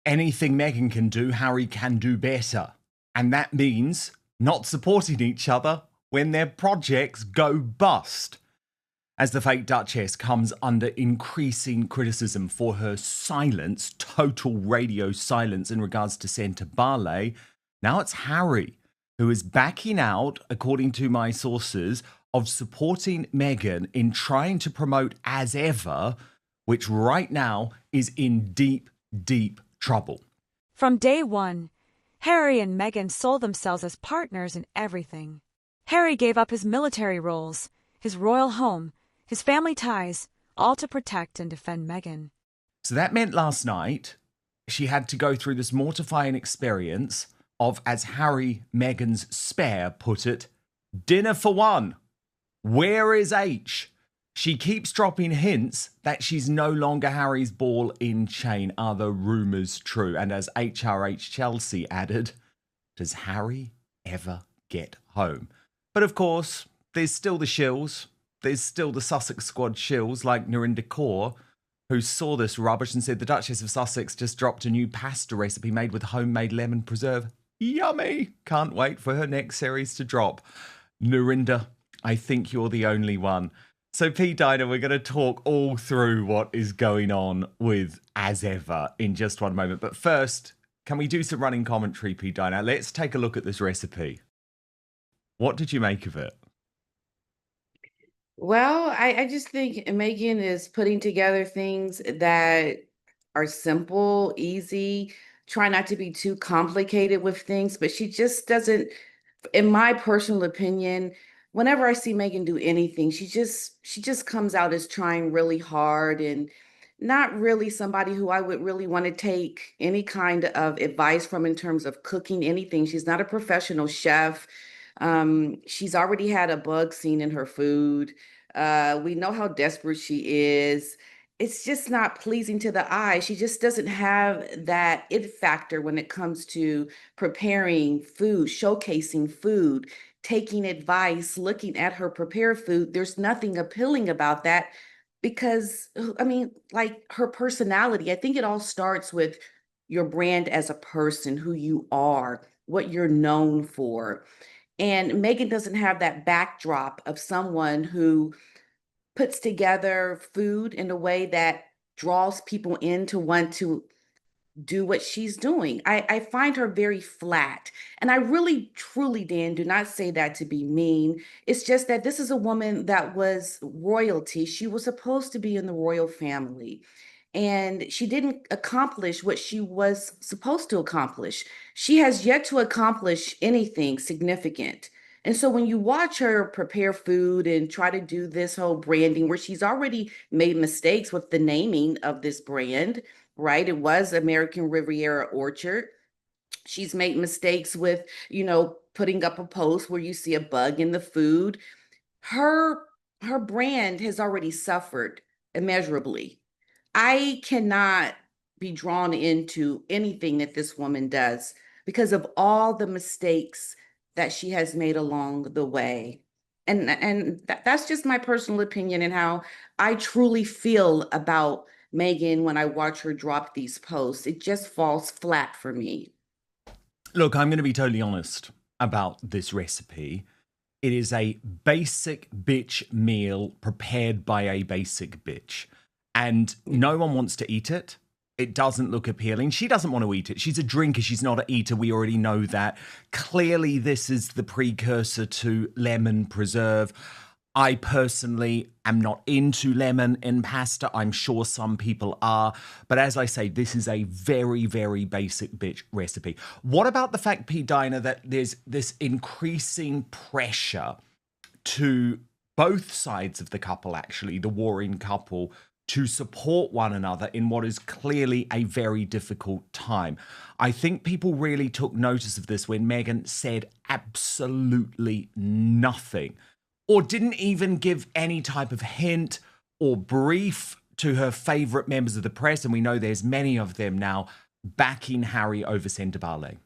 anything Meghan can do, Harry can do better. And that means not supporting each other when their projects go bust. As the fake Duchess comes under increasing criticism for her silence, total radio silence in regards to Centre Barley, now it's Harry who is backing out, according to my sources, of supporting Meghan in trying to promote As Ever, which right now is in deep, deep trouble. From day one, Harry and Meghan sold themselves as partners in everything. Harry gave up his military roles, his royal home, his family ties, all to protect and defend Meghan. So that meant last night she had to go through this mortifying experience of, as Harry, Meghan's spare, put it, dinner for one. Where is H? She keeps dropping hints that she's no longer Harry's ball in chain. Are the rumours true? And as HRH Chelsea added, does Harry ever get home? But of course, there's still the shills. There's still the Sussex squad shills like Narinder Kaur, who saw this rubbish and said the Duchess of Sussex just dropped a new pasta recipe made with homemade lemon preserve. Yummy! Can't wait for her next series to drop. Narinder, I think you're the only one. So, P. Dinah, we're going to talk all through what is going on with As Ever in just one moment. But first, can we do some running commentary, P. Dinah? Let's take a look at this recipe. What did you make of it? Well, I just think Megan is putting together things that are simple, easy, try not to be too complicated with things, but she just doesn't, in my personal opinion, whenever I see Megan do anything, she just comes out as trying really hard and not really somebody who I would really want to take any kind of advice from in terms of cooking anything. She's not a professional chef. She's already had a bug seen in her food. We know how desperate she is. It's just not pleasing to the eye. She just doesn't have that it factor when it comes to preparing food, showcasing food, taking advice, looking at her prepared food. There's nothing appealing about that because, I mean, like her personality, I think it all starts with your brand as a person, who you are, what you're known for. And Megan doesn't have that backdrop of someone who puts together food in a way that draws people in to want to do what she's doing. I find her very flat. And I really, truly, Dan, do not say that to be mean. It's just that this is a woman that was royalty. She was supposed to be in the royal family. And she didn't accomplish what she was supposed to accomplish. She has yet to accomplish anything significant. And so when you watch her prepare food and try to do this whole branding, where she's already made mistakes with the naming of this brand, right? It was American Riviera Orchard. She's made mistakes with, putting up a post where you see a bug in the food. Her her brand has already suffered immeasurably. I cannot be drawn into anything that this woman does because of all the mistakes that she has made along the way. And that's just my personal opinion and how I truly feel about Megan when I watch her drop these posts. It just falls flat for me. Look, I'm going to be totally honest about this recipe. It is a basic bitch meal prepared by a basic bitch. And no one wants to eat it. It doesn't look appealing. She doesn't want to eat it. She's a drinker. She's not an eater. We already know that. Clearly, this is the precursor to lemon preserve. I personally am not into lemon in pasta. I'm sure some people are. But as I say, this is a very, very basic bitch recipe. What about the fact, P. Dinah, that there's this increasing pressure to both sides of the couple, actually, the warring couple, to support one another in what is clearly a very difficult time? I think people really took notice of this when Meghan said absolutely nothing, or didn't even give any type of hint or brief to her favourite members of the press, and we know there's many of them now, backing Harry over Centre Barley.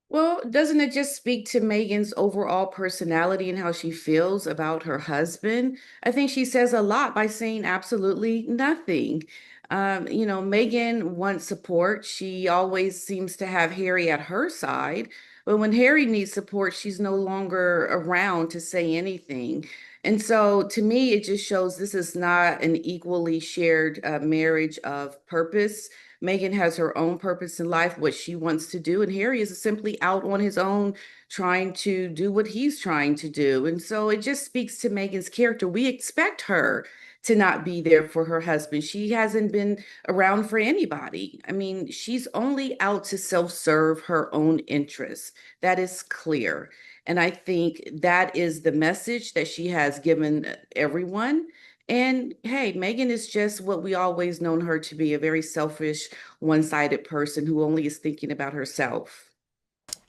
Well, doesn't it just speak to Megan's overall personality and how she feels about her husband? I think she says a lot by saying absolutely nothing. Meghan wants support. She always seems to have Harry at her side. But when Harry needs support, she's no longer around to say anything. And so to me, it just shows this is not an equally shared marriage of purpose. Meghan has her own purpose in life, what she wants to do, and Harry is simply out on his own, trying to do what he's trying to do. And so it just speaks to Meghan's character. We expect her to not be there for her husband. She hasn't been around for anybody. I mean, she's only out to self-serve her own interests. That is clear. And I think that is the message that she has given everyone. And hey, Meghan is just what we always known her to be, a very selfish, one-sided person who only is thinking about herself.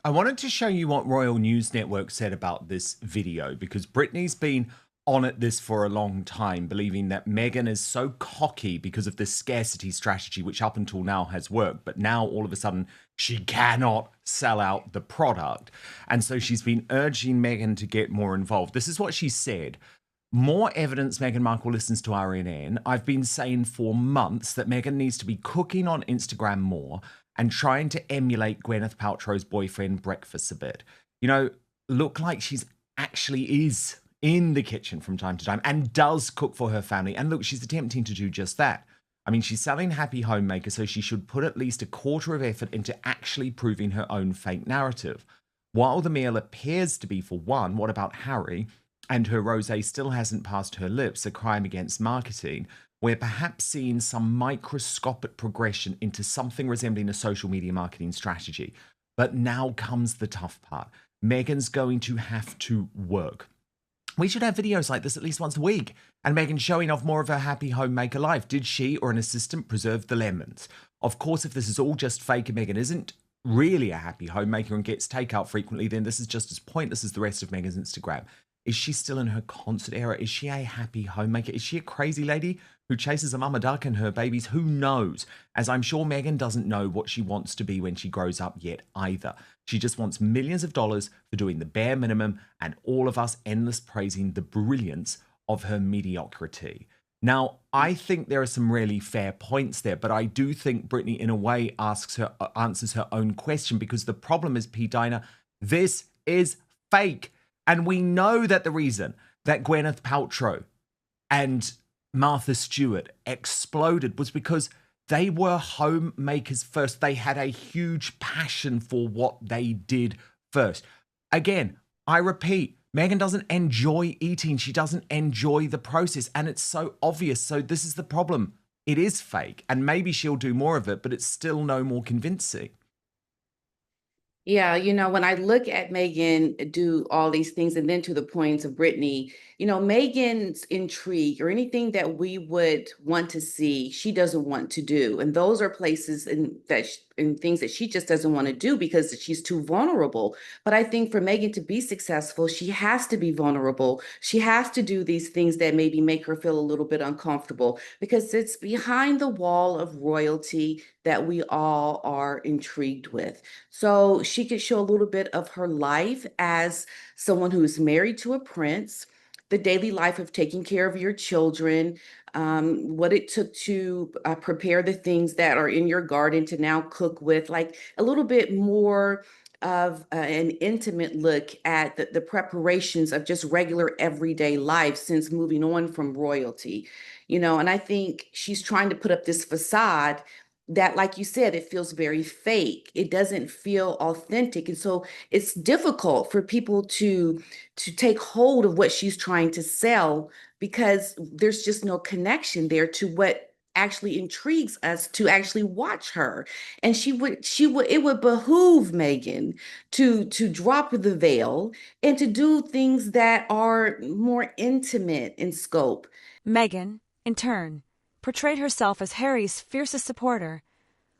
I wanted to show you what Royal News Network said about this video because Britney's been on at this for a long time, believing that Meghan is so cocky because of this scarcity strategy, which up until now has worked. But now all of a sudden she cannot sell out the product. And so she's been urging Meghan to get more involved. This is what she said. More evidence Meghan Markle listens to RNN. I've been saying for months that Meghan needs to be cooking on Instagram more and trying to emulate Gwyneth Paltrow's boyfriend breakfast a bit. Look like she's actually is in the kitchen from time to time and does cook for her family. And look, she's attempting to do just that. I mean, she's selling Happy Homemaker, so she should put at least a quarter of effort into actually proving her own fake narrative. While the meal appears to be for one, what about Harry? And her rosé still hasn't passed her lips, a crime against marketing. We're perhaps seeing some microscopic progression into something resembling a social media marketing strategy. But now comes the tough part. Meghan's going to have to work. We should have videos like this at least once a week. And Meghan showing off more of her Happy Homemaker life. Did she or an assistant preserve the lemons? Of course, if this is all just fake and Meghan isn't really a happy homemaker and gets takeout frequently, then this is just as pointless as the rest of Meghan's Instagram. Is she still in her concert era? Is she a happy homemaker? Is she a crazy lady who chases a mama duck and her babies? Who knows? As I'm sure Meghan doesn't know what she wants to be when she grows up yet either. She just wants millions of dollars for doing the bare minimum and all of us endless praising the brilliance of her mediocrity. Now, I think there are some really fair points there, but I do think Britney in a way answers her own question, because the problem is, P. Diner, this is fake. And we know that the reason that Gwyneth Paltrow and Martha Stewart exploded was because they were homemakers first. They had a huge passion for what they did first. Again, I repeat, Meghan doesn't enjoy eating. She doesn't enjoy the process. And it's so obvious. So this is the problem. It is fake. And maybe she'll do more of it, but it's still no more convincing. Yeah, when I look at Meghan do all these things, and then to the points of Brittany, Meghan's intrigue or anything that we would want to see, she doesn't want to do. And those are places and things that she just doesn't want to do because she's too vulnerable. But I think for Meghan to be successful, she has to be vulnerable. She has to do these things that maybe make her feel a little bit uncomfortable, because it's behind the wall of royalty that we all are intrigued with. So she could show a little bit of her life as someone who is married to a prince, the daily life of taking care of your children, what it took to prepare the things that are in your garden to now cook with, like a little bit more of an intimate look at the preparations of just regular everyday life since moving on from royalty. And I think she's trying to put up this facade that, like you said, it feels very fake. It doesn't feel authentic. And so it's difficult for people to take hold of what she's trying to sell, because there's just no connection there to what actually intrigues us to actually watch her. And it would behoove Meghan to drop the veil and to do things that are more intimate in scope. Meghan, in turn, portrayed herself as Harry's fiercest supporter,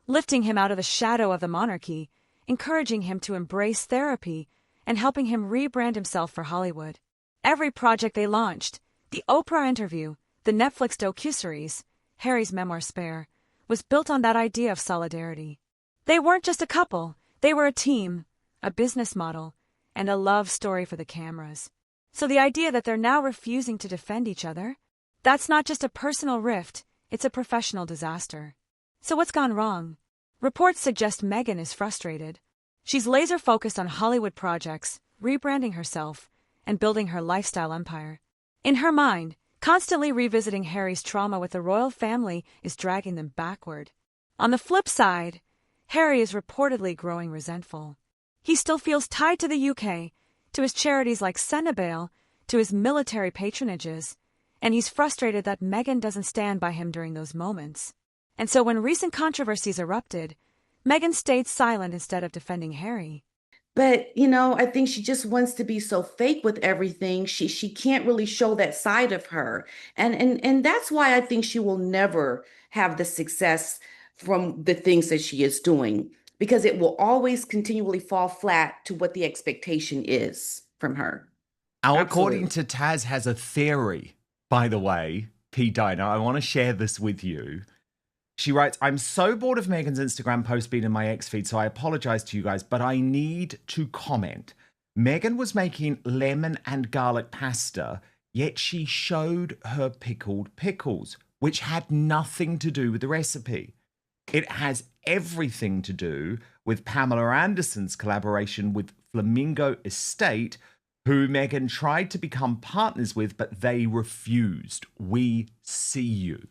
lifting him out of the shadow of the monarchy, encouraging him to embrace therapy, and helping him rebrand himself for Hollywood. Every project they launched, the Oprah interview, the Netflix docuseries, Harry's memoir Spare, was built on that idea of solidarity. They weren't just a couple, they were a team, a business model, and a love story for the cameras. So the idea that they're now refusing to defend each other, that's not just a personal rift, It's a professional disaster. So what's gone wrong? Reports suggest Meghan is frustrated. She's laser-focused on Hollywood projects, rebranding herself, and building her lifestyle empire. In her mind, constantly revisiting Harry's trauma with the royal family is dragging them backward. On the flip side, Harry is reportedly growing resentful. He still feels tied to the UK, to his charities like Senabale, to his military patronages, and he's frustrated that Meghan doesn't stand by him during those moments. And so when recent controversies erupted, Meghan stayed silent instead of defending Harry. But, I think she just wants to be so fake with everything. She can't really show that side of her. And that's why I think she will never have the success from the things that she is doing, because it will always continually fall flat to what the expectation is from her. Now, according Absolutely. to Taz, has a theory, by the way, P. Diner. I want to share this with you. She writes, I'm so bored of Meghan's Instagram post being in my X feed, so I apologize to you guys, but I need to comment. Meghan was making lemon and garlic pasta, yet she showed her pickled pickles, which had nothing to do with the recipe. It has everything to do with Pamela Anderson's collaboration with Flamingo Estate, who Meghan tried to become partners with, but they refused. We see you.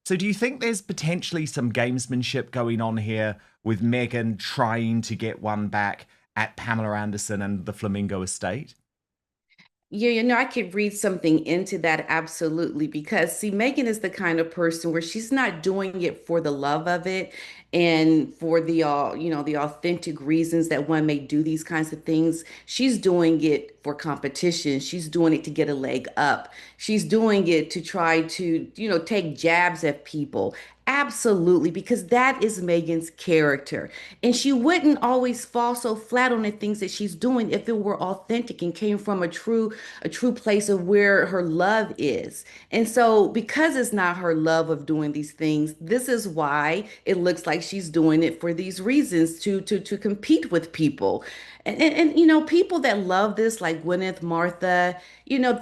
So do you think there's potentially some gamesmanship going on here with Meghan trying to get one back at Pamela Anderson and the Flamingo Estate? Yeah, I could read something into that absolutely, because see, Megan is the kind of person where she's not doing it for the love of it and for the authentic reasons that one may do these kinds of things. She's doing it for competition. She's doing it to get a leg up. She's doing it to try to, take jabs at people. Absolutely, because that is Megan's character. And she wouldn't always fall so flat on the things that she's doing if it were authentic and came from a true place of where her love is. And so because it's not her love of doing these things, this is why it looks like she's doing it for these reasons to compete with people. And people that love this, like Gwyneth, Martha,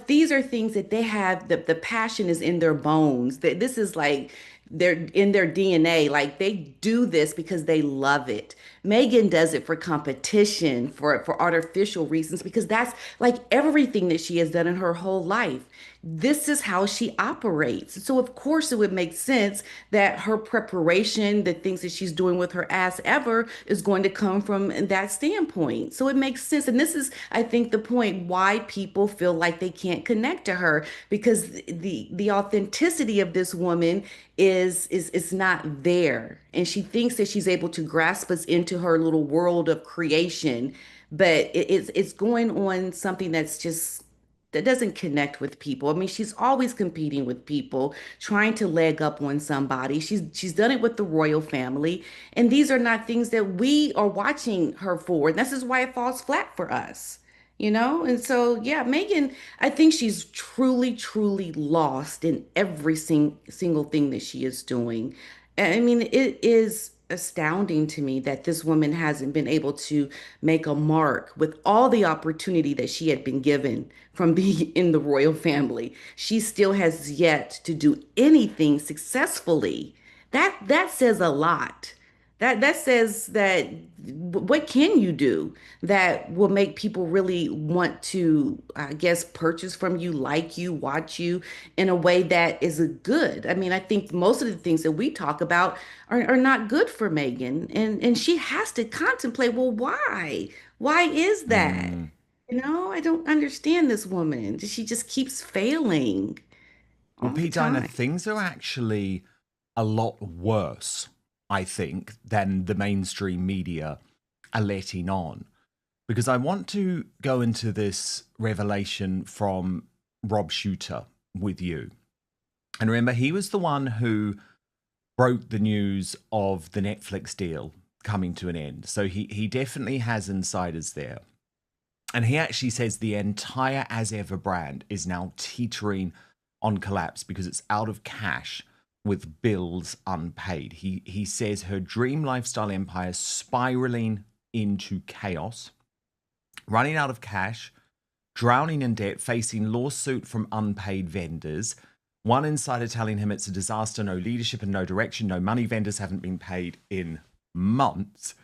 these are things that they have, the passion is in their bones. That this is like they're in their DNA. Like they do this because they love it. Megan does it for competition, for artificial reasons, because that's like everything that she has done in her whole life. This is how she operates. So of course it would make sense that her preparation, the things that she's doing with her ass ever, is going to come from that standpoint. So it makes sense. And this is, I think, the point why people feel like they can't connect to her, because the authenticity of this woman is not there. And she thinks that she's able to grasp us into her little world of creation, but it's going on something that doesn't connect with people. I mean, she's always competing with people, trying to leg up on somebody. She's done it with the royal family, and these are not things that we are watching her for. And this is why it falls flat for us. And so, yeah, Megan, I think she's truly, truly lost in every single thing that she is doing. I mean, it is astounding to me that this woman hasn't been able to make a mark with all the opportunity that she had been given from being in the royal family. She still has yet to do anything successfully. That says a lot. That says that what can you do that will make people really want to, I guess, purchase from you, like you, watch you in a way that is a good. I mean, I think most of the things that we talk about are not good for Megan. And she has to contemplate, well, why? Why is that? Mm. I don't understand this woman. She just keeps failing Well, all the Pete Diner, time. things are actually a lot worse, I think, than the mainstream media are letting on. Because I want to go into this revelation from Rob Shooter with you. And remember, he was the one who broke the news of the Netflix deal coming to an end. So he definitely has insiders there. And he actually says the entire As Ever brand is now teetering on collapse because it's out of cash with bills unpaid. He says her dream lifestyle empire spiraling into chaos, running out of cash, drowning in debt, facing lawsuit from unpaid vendors, One insider telling him it's a disaster, no leadership and no direction, no money, vendors haven't been paid in months.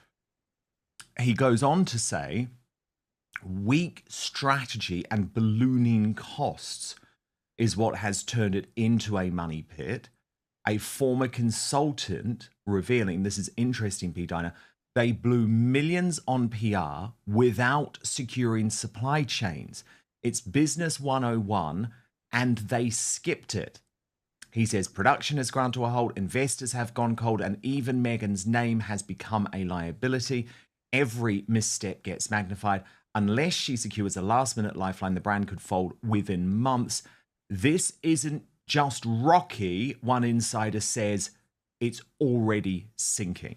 He goes on to say, weak strategy and ballooning costs is what has turned it into a money pit. A former consultant revealing, this is interesting, P. Diner, they blew millions on PR without securing supply chains. It's business 101, and they skipped it. He says production has ground to a halt, investors have gone cold, and even Meghan's name has become a liability. Every misstep gets magnified. Unless she secures a last-minute lifeline, the brand could fold within months. This isn't just rocky, one insider says, it's already sinking.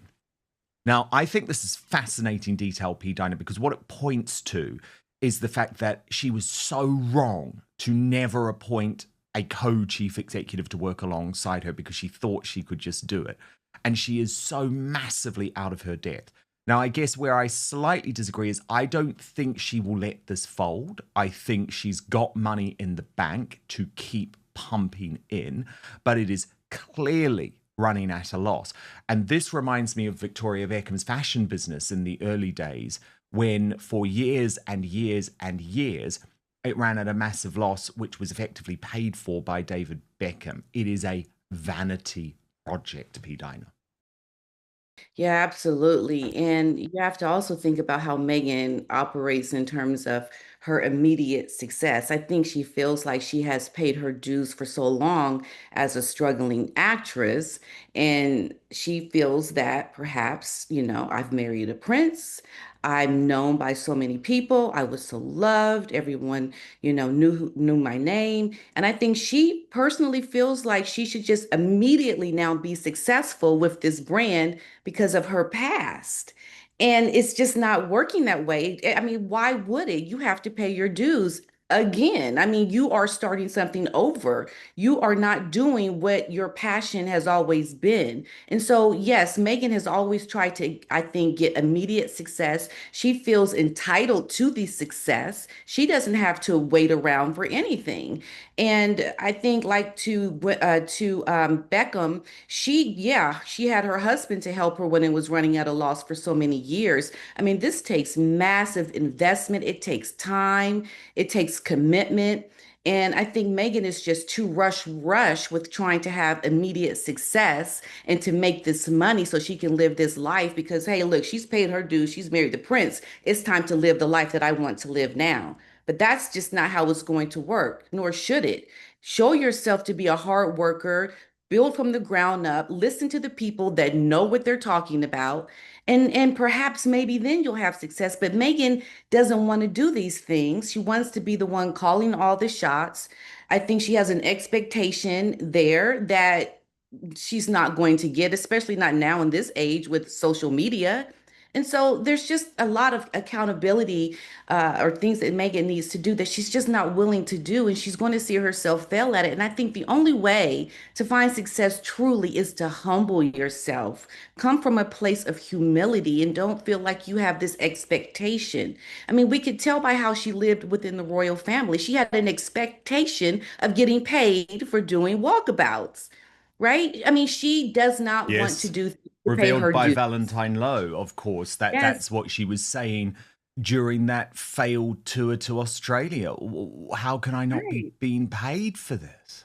Now, I think this is fascinating detail, P. Diner, because what it points to is the fact that she was so wrong to never appoint a co-chief executive to work alongside her because she thought she could just do it. And she is so massively out of her depth. Now, I guess where I slightly disagree is I don't think she will let this fold. I think she's got money in the bank to keep pumping in, but it is clearly running at a loss. And this reminds me of Victoria Beckham's fashion business in the early days, when for years and years and years, it ran at a massive loss, which was effectively paid for by David Beckham. It is a vanity project, P. Diner. Yeah, absolutely. And you have to also think about how Megan operates in terms of her immediate success. I think she feels like she has paid her dues for so long as a struggling actress. And she feels that perhaps, I've married a prince. I'm known by so many people. I was so loved. Everyone, knew my name. And I think she personally feels like she should just immediately now be successful with this brand because of her past. And it's just not working that way. I mean, why would it? You have to pay your dues again. I mean, you are starting something over. You are not doing what your passion has always been. And so, yes, Megan has always tried to, I think, get immediate success. She feels entitled to the success. She doesn't have to wait around for anything. And I think, like to Beckham, she had her husband to help her when it was running at a loss for so many years. I mean, this takes massive investment. It takes time. It takes commitment. And I think Megan is just too rush with trying to have immediate success and to make this money so she can live this life because, hey, look, she's paid her dues. She's married the prince. It's time to live the life that I want to live now. But that's just not how it's going to work, nor should it. Show yourself to be a hard worker, build from the ground up, listen to the people that know what they're talking about, and perhaps maybe then you'll have success. But Megan doesn't want to do these things. She wants to be the one calling all the shots. I think she has an expectation there that she's not going to get, especially not now in this age with social media. And so there's just a lot of accountability or things that Megan needs to do that she's just not willing to do. And she's going to see herself fail at it. And I think the only way to find success truly is to humble yourself, come from a place of humility, and don't feel like you have this expectation. I mean, we could tell by how she lived within the royal family. She had an expectation of getting paid for doing walkabouts, right? I mean, she does not want to Yes. do things to pay Revealed her by dues. Valentine Lowe, of course. Yes, That's what she was saying during that failed tour to Australia. How can I not be right. being paid for this?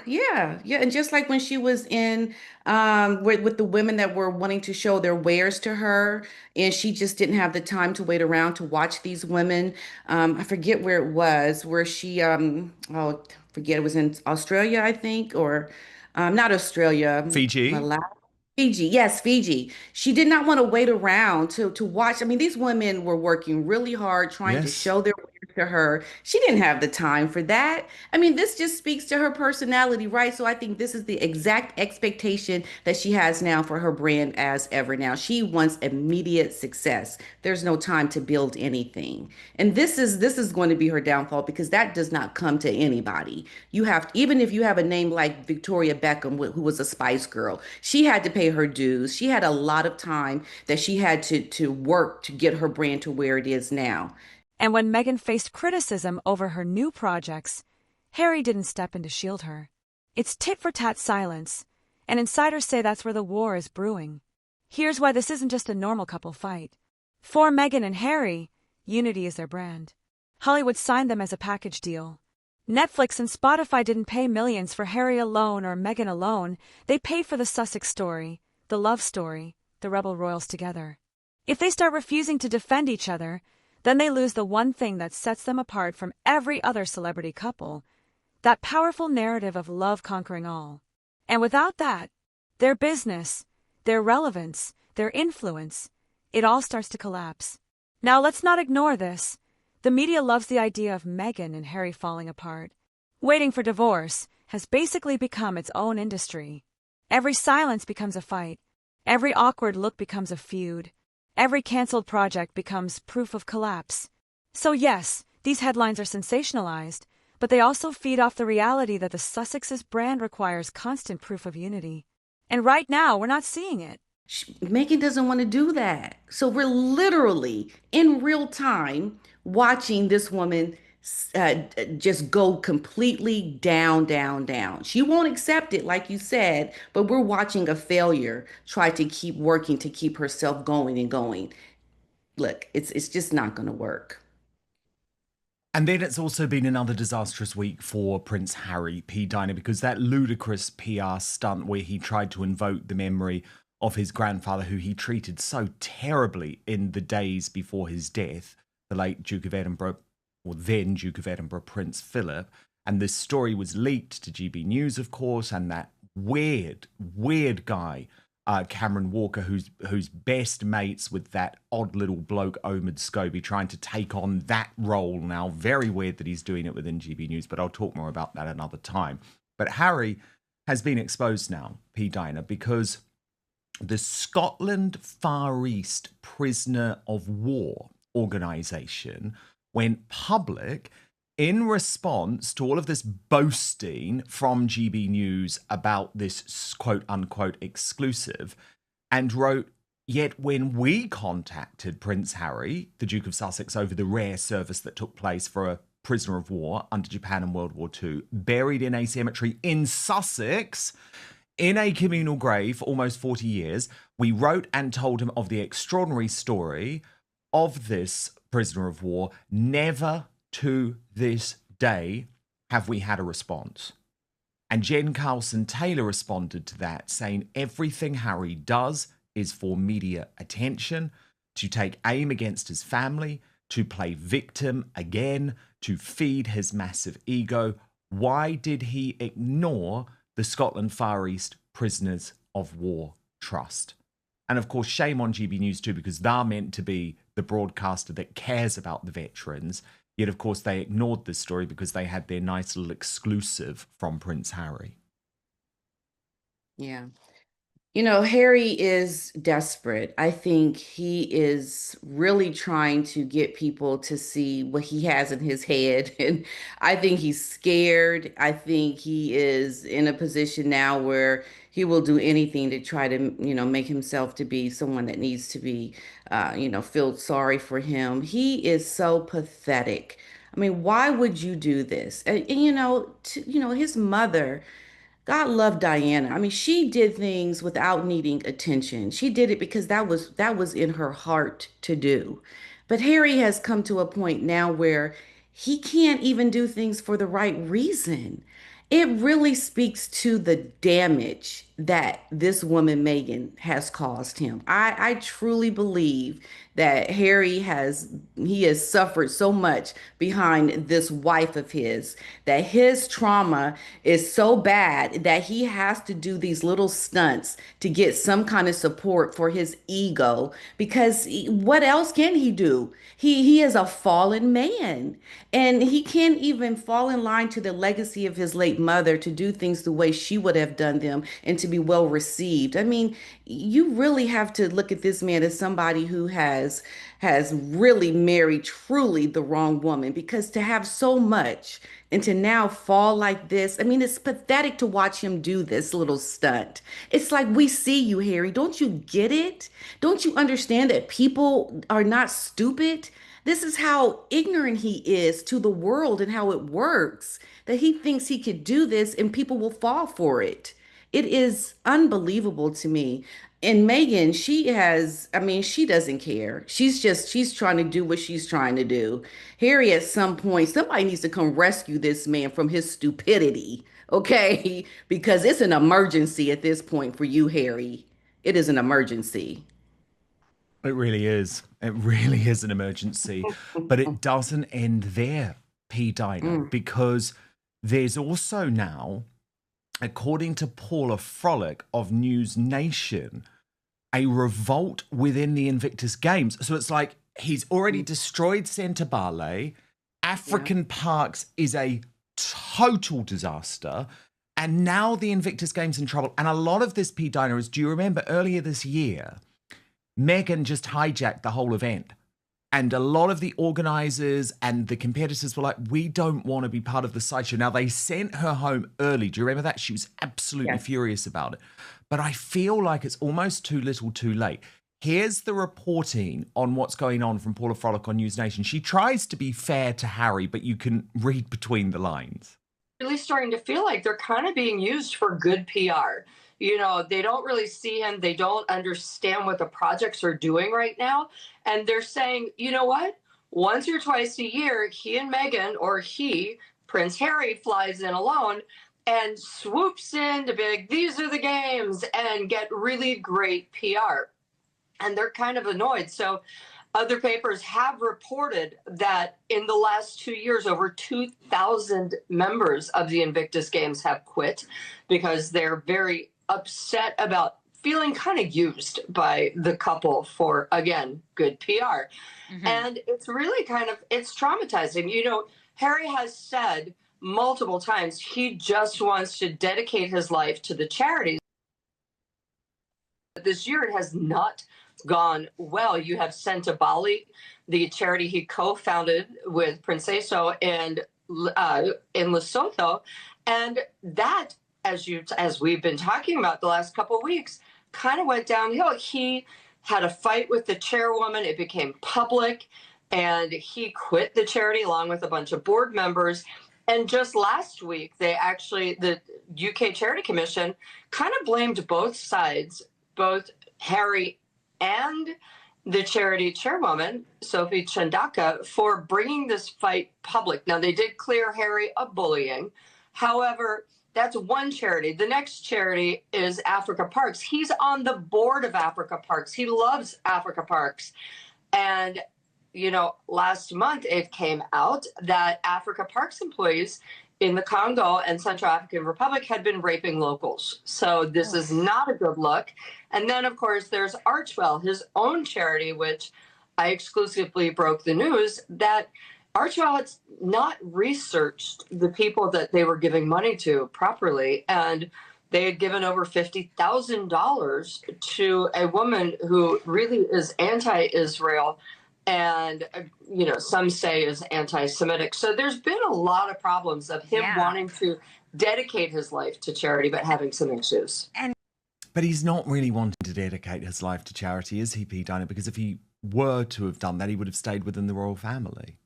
Yeah. And just like when she was in with the women that were wanting to show their wares to her, and she just didn't have the time to wait around to watch these women. I forget where it was, where she forget it was in Australia, I think, or not Australia, Fiji? Malawi. Fiji, yes, Fiji. She did not want to wait around to watch. I mean, these women were working really hard trying to Yes. show their wares to her. She didn't have the time for that. I mean, this just speaks to her personality, right? So I think this is the exact expectation that she has now for her brand as ever now. She wants immediate success. There's no time to build anything. And this is going to be her downfall because that does not come to anybody. You have, even if you have a name like Victoria Beckham, who was a Spice Girl, she had to pay her dues. She had a lot of time that she had to work to get her brand to where it is now. And when Meghan faced criticism over her new projects, Harry didn't step in to shield her. It's tit-for-tat silence, and insiders say that's where the war is brewing. Here's why this isn't just a normal couple fight. For Meghan and Harry, unity is their brand. Hollywood signed them as a package deal. Netflix and Spotify didn't pay millions for Harry alone or Meghan alone. They paid for the Sussex story, the love story, the rebel royals together. If they start refusing to defend each other, then they lose the one thing that sets them apart from every other celebrity couple, that powerful narrative of love conquering all. And without that, their business, their relevance, their influence, it all starts to collapse. Now let's not ignore this. The media loves the idea of Meghan and Harry falling apart. Waiting for divorce has basically become its own industry. Every silence becomes a fight. Every awkward look becomes a feud. Every cancelled project becomes proof of collapse. So yes, these headlines are sensationalized, but they also feed off the reality that the Sussex's brand requires constant proof of unity. And right now, we're not seeing it. Megan doesn't want to do that. So we're literally in real time watching this woman uh, just go completely down, down, down. She won't accept it, like you said, but we're watching a failure try to keep working to keep herself going and going. Look, it's just not going to work. And then it's also been another disastrous week for Prince Harry, P. Diner, because that ludicrous PR stunt where he tried to invoke the memory of his grandfather, who he treated so terribly in the days before his death, the late Duke of Edinburgh, or then Duke of Edinburgh, Prince Philip. And this story was leaked to GB News, of course, and that weird guy, Cameron Walker, who's best mates with that odd little bloke, Omid Scobie, trying to take on that role now. Very weird that he's doing it within GB News, but I'll talk more about that another time. But Harry has been exposed now, P. Diner, because the Scotland Far East Prisoner of War organisation went public in response to all of this boasting from GB News about this quote-unquote exclusive, and wrote, "Yet when we contacted Prince Harry, the Duke of Sussex, over the rare service that took place for a prisoner of war under Japan in World War II, buried in a cemetery in Sussex, in a communal grave for almost 40 years, we wrote and told him of the extraordinary story of this prisoner of war. Never to this day have we had a response." And Jen Carlson-Taylor responded to that, saying everything Harry does is for media attention, to take aim against his family, to play victim again, to feed his massive ego. Why did he ignore the Scotland Far East Prisoners of War Trust? And of course, shame on GB News too, because they're meant to be the broadcaster that cares about the veterans. Yet, of course, they ignored this story because they had their nice little exclusive from Prince Harry. Yeah. You know, Harry is desperate. I think he is really trying to get people to see what he has in his head. And I think he's scared. I think he is in a position now where he will do anything to try to, make himself to be someone that needs to be, feel sorry for him. He is so pathetic. I mean, why would you do this? And his mother. God loved Diana. I mean, she did things without needing attention. She did it because that was in her heart to do. But Harry has come to a point now where he can't even do things for the right reason. It really speaks to the damage that this woman, Meghan, has caused him. I truly believe that he has suffered so much behind this wife of his, that his trauma is so bad that he has to do these little stunts to get some kind of support for his ego, because what else can he do? He is a fallen man, and he can't even fall in line to the legacy of his late mother, to do things the way she would have done them and to be well received. I mean, you really have to look at this man as somebody who has really married truly the wrong woman, because to have so much and to now fall like this, I mean, it's pathetic to watch him do this little stunt. It's like, we see you, Harry. Don't you get it? Don't you understand that people are not stupid? This is how ignorant he is to the world and how it works, that he thinks he could do this and people will fall for it. It is unbelievable to me. And Megan, I mean, she doesn't care. She's trying to do what she's trying to do. Harry, at some point, somebody needs to come rescue this man from his stupidity, okay? Because it's an emergency at this point for you, Harry. It is an emergency. It really is. It really is an emergency. But it doesn't end there, P. Dino, Mm, because there's also now, according to Paula Frolic of News Nation, a revolt within the Invictus Games. So it's like he's already mm, destroyed Centre Ballet. yeah. African Parks is a total disaster. And now the Invictus Games in trouble. And a lot of this, P. Dino, is, do you remember earlier this year, Meghan just hijacked the whole event? And a lot of the organizers and the competitors were like, we don't want to be part of the sideshow. Now, they sent her home early. Do you remember that? She was absolutely Yes. furious about it. But I feel like it's almost too little too late. Here's the reporting on what's going on from Paula Frolic on News Nation. She tries to be fair to Harry, but you can read between the lines. Really starting to feel like they're kind of being used for good PR. They don't really see him. They don't understand what the projects are doing right now. And they're saying, you know what? Once or twice a year, he and Meghan, or Prince Harry, flies in alone and swoops in to be like, these are the games, and get really great PR. And they're kind of annoyed. So other papers have reported that in the last 2 years, over 2,000 members of the Invictus Games have quit because they're very upset about feeling kind of used by the couple for, again, good PR. Hmm. And it's really it's traumatizing. Harry has said multiple times he just wants to dedicate his life to the charities. This year it has not gone well. You have Senta Bali, the charity he co-founded with Princeso and in Lesotho, and that, as we've been talking about the last couple of weeks, kind of went downhill. He had a fight with the chairwoman. It became public, and he quit the charity along with a bunch of board members. And just last week, the UK Charity Commission kind of blamed both sides, both Harry and the charity chairwoman, Sophie Chandaka, for bringing this fight public. Now, they did clear Harry of bullying. However, that's one charity. The next charity is Africa Parks. He's on the board of Africa Parks. He loves Africa Parks. And, last month it came out that Africa Parks employees in the Congo and Central African Republic had been raping locals. So this Oh. is not a good look. And then, of course, there's Archwell, his own charity, which I exclusively broke the news that Archwell had not researched the people that they were giving money to properly. And they had given over $50,000 to a woman who really is anti-Israel and some say is anti-Semitic. So there's been a lot of problems of him Yeah. wanting to dedicate his life to charity, but having some issues. And But he's not really wanting to dedicate his life to charity, is he, Pete Diner? Because if he were to have done that, he would have stayed within the royal family.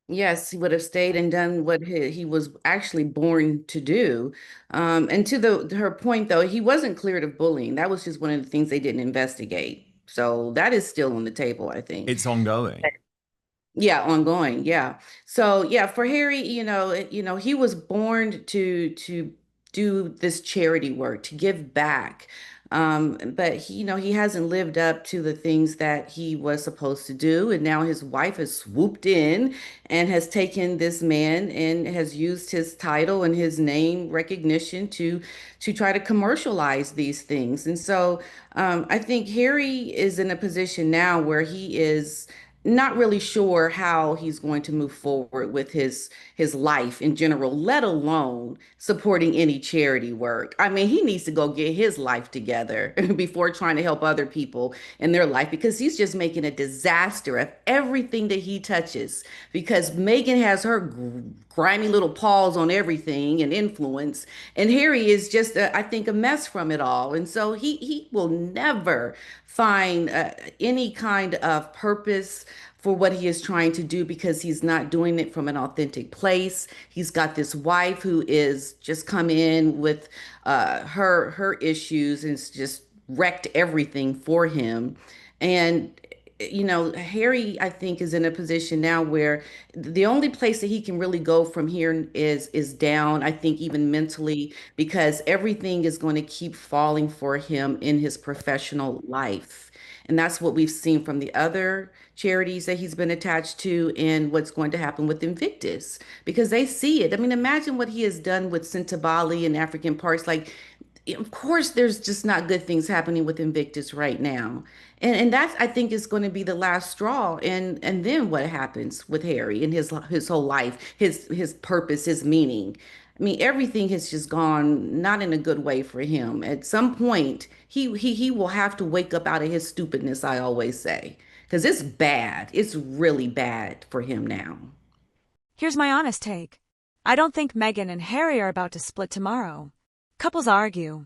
Yes, he would have stayed and done what he was actually born to do. And to her point, though, he wasn't cleared of bullying. That was just one of the things they didn't investigate. So that is still on the table, I think. It's ongoing. Yeah, ongoing. Yeah. So yeah, for Harry, he was born to do this charity work, to give back. But he hasn't lived up to the things that he was supposed to do. And now his wife has swooped in and has taken this man and has used his title and his name recognition to try to commercialize these things. And so I think Harry is in a position now where he is not really sure how he's going to move forward with his life in general, let alone supporting any charity work. I mean, he needs to go get his life together before trying to help other people in their life, because he's just making a disaster of everything that he touches, because Meghan has her grimy little paws on everything and influence, and Harry is just I think a mess from it all. And so he will never find any kind of purpose for what he is trying to do because he's not doing it from an authentic place. He's got this wife who is just come in with her issues and it's just wrecked everything for him. And Harry, I think, is in a position now where the only place that he can really go from here is down, I think, even mentally, because everything is going to keep falling for him in his professional life. And that's what we've seen from the other charities that he's been attached to and what's going to happen with Invictus because they see it. I mean, imagine what he has done with Bali and African parts. Like, of course, there's just not good things happening with Invictus right now. And that's I think is going to be the last straw. And then what happens with Harry and his whole life, his purpose, his meaning. I mean, everything has just gone not in a good way for him. At some point, he will have to wake up out of his stupidness, I always say. Because it's bad. It's really bad for him now. Here's my honest take. I don't think Meghan and Harry are about to split tomorrow. Couples argue.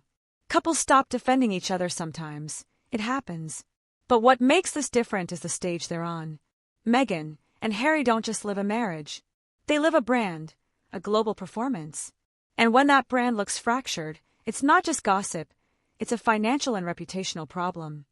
Couples stop defending each other sometimes. It happens. But what makes this different is the stage they're on. Meghan and Harry don't just live a marriage. They live a brand, a global performance. And when that brand looks fractured, it's not just gossip, it's a financial and reputational problem.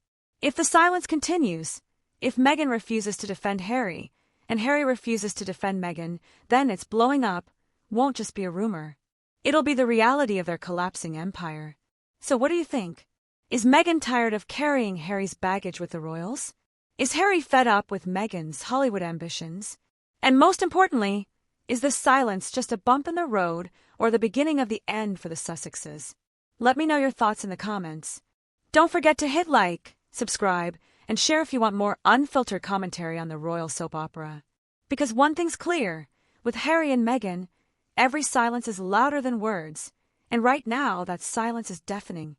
If the silence continues, if Meghan refuses to defend Harry, and Harry refuses to defend Meghan, then it's blowing up, won't just be a rumor. It'll be the reality of their collapsing empire. So what do you think? Is Meghan tired of carrying Harry's baggage with the royals? Is Harry fed up with Meghan's Hollywood ambitions? And most importantly, is this silence just a bump in the road or the beginning of the end for the Sussexes? Let me know your thoughts in the comments. Don't forget to hit like, subscribe, and share if you want more unfiltered commentary on the royal soap opera. Because one thing's clear, with Harry and Meghan, every silence is louder than words, and right now that silence is deafening.